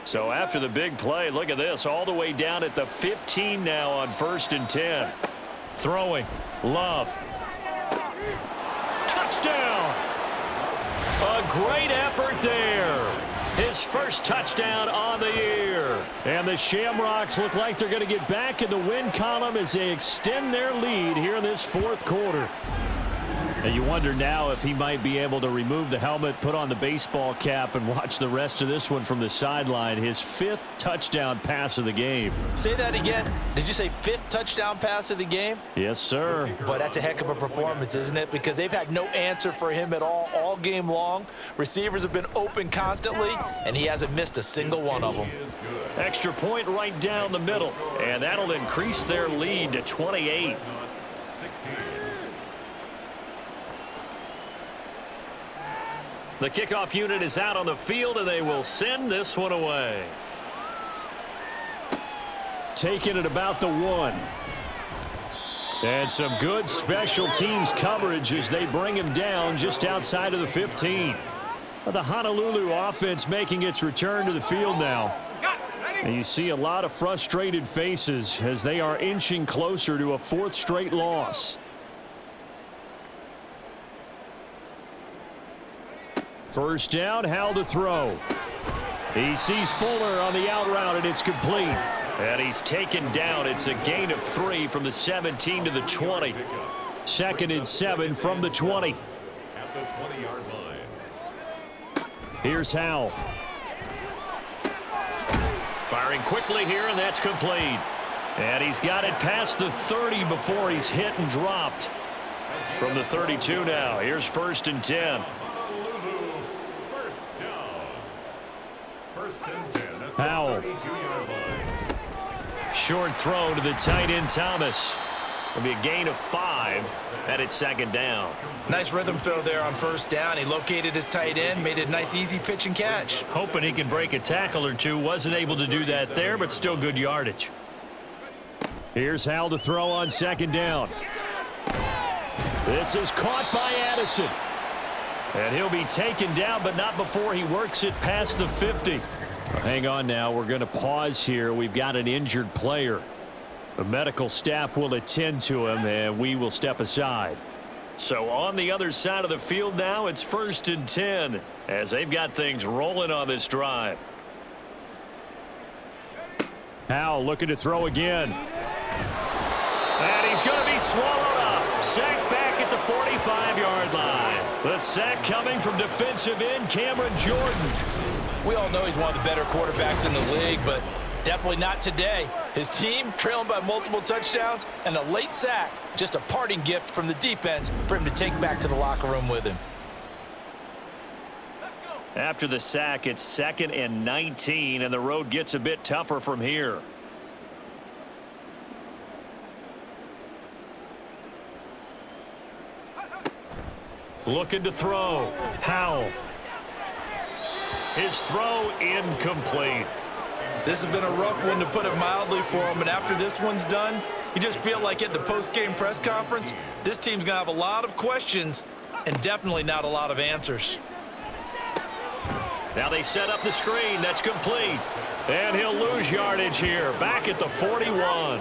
So after the big play, look at this, all the way down at the 15 now on 1st and 10. Throwing, Love. Touchdown! A great effort there. His first touchdown on the year. And the Shamrocks look like they're going to get back in the win column as they extend their lead here in this 4th quarter. And you wonder now if he might be able to remove the helmet, put on the baseball cap, and watch the rest of this one from the sideline. His 5th touchdown pass of the game. Say that again. Did you say 5th touchdown pass of the game? Yes, sir. But that's a heck of a performance, isn't it? Because they've had no answer for him at all game long. Receivers have been open constantly, and he hasn't missed a single one of them. Extra point right down the middle, and that'll increase their lead to 28. 16. The kickoff unit is out on the field, and they will send this one away. Taking it about the 1. And some good special teams coverage as they bring him down just outside of the 15. The Honolulu offense making its return to the field now. And you see a lot of frustrated faces as they are inching closer to a 4th straight loss. First down, Howell to throw. He sees Fuller on the out route, and it's complete. And he's taken down. It's a gain of 3 from the 17 to the 20. 2nd and 7 from the 20. At the 20-yard line. Here's Howell. Firing quickly here, and that's complete. And he's got it past the 30 before he's hit and dropped. From the 32 now, here's 1st and 10. Howell. Short throw to the tight end, Thomas. It'll be a gain of 5, and it's 2nd down. Nice rhythm throw there on 1st down. He located his tight end, made it a nice, easy pitch and catch. Hoping he can break a tackle or two. Wasn't able to do that there, but still good yardage. Here's Howell to throw on 2nd down. This is caught by Addison. And he'll be taken down, but not before he works it past the 50. Hang on now. We're going to pause here. We've got an injured player. The medical staff will attend to him, and we will step aside. So on the other side of the field now, it's 1st and 10 as they've got things rolling on this drive. Howell looking to throw again. And he's going to be swallowed up. Sacked back at the 45-yard line. The sack coming from defensive end Cameron Jordan. We all know he's one of the better quarterbacks in the league, but definitely not today. His team trailing by multiple touchdowns and a late sack. Just a parting gift from the defense for him to take back to the locker room with him. After the sack, it's 2nd and 19, and the road gets a bit tougher from here. Looking to throw. Howell. His throw incomplete. This has been a rough one, to put it mildly, for him. And after this one's done, you just feel like at the post-game press conference, this team's going to have a lot of questions and definitely not a lot of answers. Now they set up the screen. That's complete. And he'll lose yardage here. Back at the 41.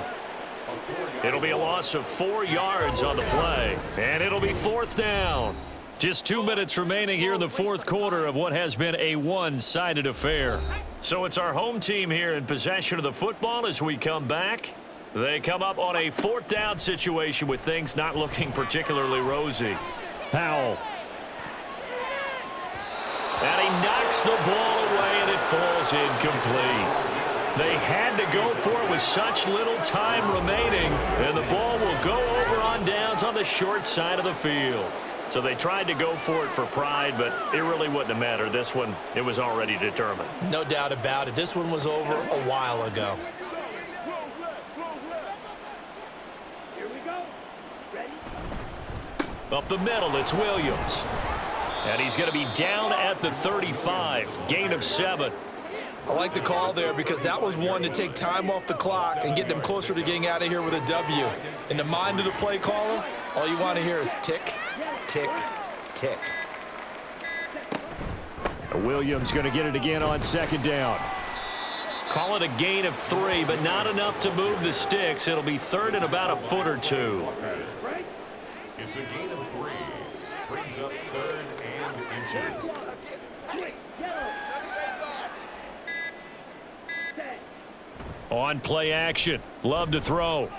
It'll be a loss of 4 yards on the play. And it'll be 4th down. Just 2 minutes remaining here in the 4th quarter of what has been a one-sided affair. So it's our home team here in possession of the football as we come back. They come up on a 4th down situation with things not looking particularly rosy. Powell. And he knocks the ball away, and it falls incomplete. They had to go for it with such little time remaining, and the ball will go over on downs on the short side of the field. So they tried to go for it for pride, but it really wouldn't have mattered. This one, it was already determined. No doubt about it. This one was over a while ago. Here we go. Ready? Up the middle, it's Williams. And he's going to be down at the 35, gain of 7. I like the call there because that was one to take time off the clock and get them closer to getting out of here with a W. In the mind of the play caller, all you want to hear is tick, tick, tick. Williams going to get it again on 2nd down. Call it a gain of 3, but not enough to move the sticks. It'll be 3rd and about a foot or 2. It's a gain of 3. Brings up 3rd and inches. On play action. Love to throw.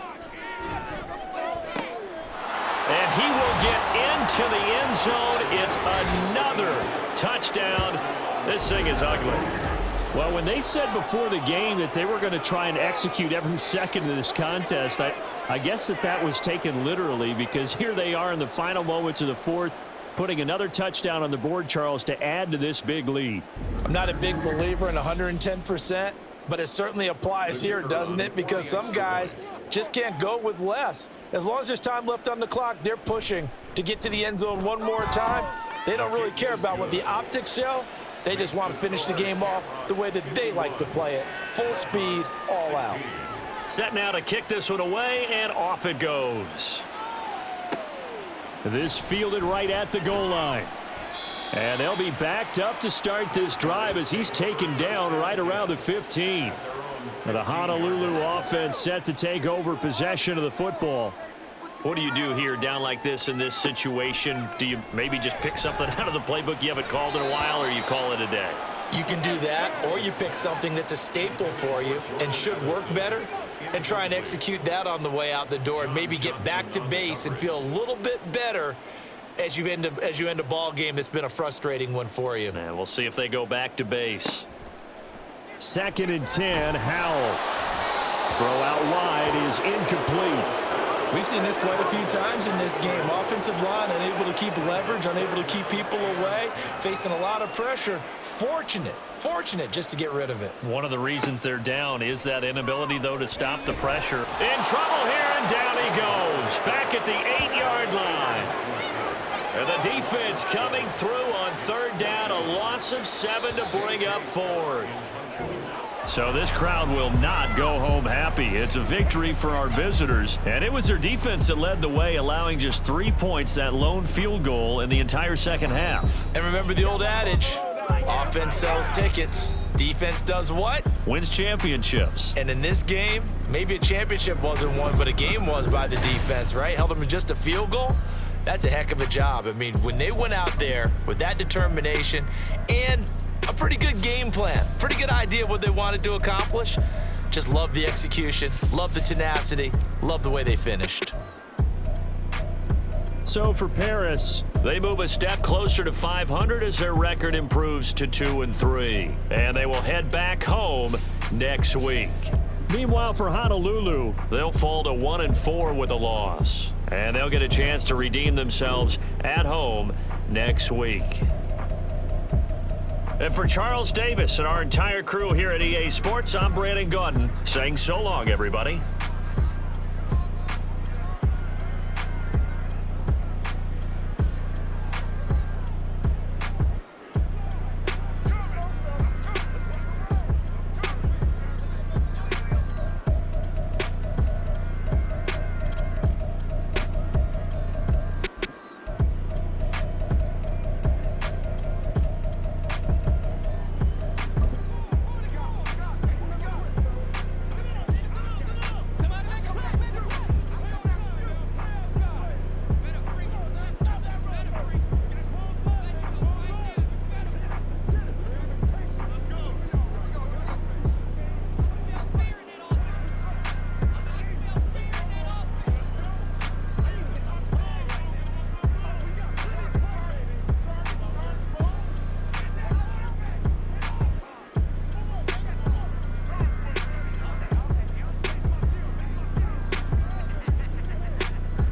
And he will get into the end zone. It's another touchdown. This thing is ugly. Well, when they said before the game that they were going to try and execute every second of this contest, I guess that was taken literally, because here they are in the final moments of the 4th, putting another touchdown on the board, Charles, to add to this big lead. I'm not a big believer in 110%, but it certainly applies here, doesn't it? Because some guys just can't go with less. As long as there's time left on the clock, they're pushing to get to the end zone one more time. They don't really care about what the optics show. They just want to finish the game off the way that they like to play it. Full speed, all out. Set now to kick this one away, and off it goes. This fielded right at the goal line. And they'll be backed up to start this drive as he's taken down right around the 15. The Honolulu offense set to take over possession of the football. What do you do here down like this in this situation? Do you maybe just pick something out of the playbook you haven't called in a while, or you call it a day? You can do that, or you pick something that's a staple for you and should work better and try and execute that on the way out the door and maybe get back to base and feel a little bit better as you end a ball game that's been a frustrating one for you. And we'll see if they go back to base. 2nd and 10, Howell. Throw out wide is incomplete. We've seen this quite a few times in this game. Offensive line unable to keep leverage, unable to keep people away, facing a lot of pressure. Fortunate just to get rid of it. One of the reasons they're down is that inability, though, to stop the pressure. In trouble here, and down he goes. Back at the 8-yard line. And the defense coming through on 3rd down. A loss of 7 to bring up 4th. So this crowd will not go home happy. It's a victory for our visitors. And it was their defense that led the way, allowing just 3 points, that lone field goal in the entire 2nd half. And remember the old adage, offense sells tickets. Defense does what? Wins championships. And in this game, maybe a championship wasn't won, but a game was by the defense, right? Held them to just a field goal. That's a heck of a job. I mean, when they went out there with that determination and a pretty good game plan, pretty good idea what they wanted to accomplish, just love the execution, love the tenacity, love the way they finished. So for Paris, they move a step closer to 500 as their record improves to 2-3. And they will head back home next week. Meanwhile, for Honolulu, they'll fall to 1-4 with a loss. And they'll get a chance to redeem themselves at home next week. And for Charles Davis and our entire crew here at EA Sports, I'm Brandon Gaudin saying so long, everybody.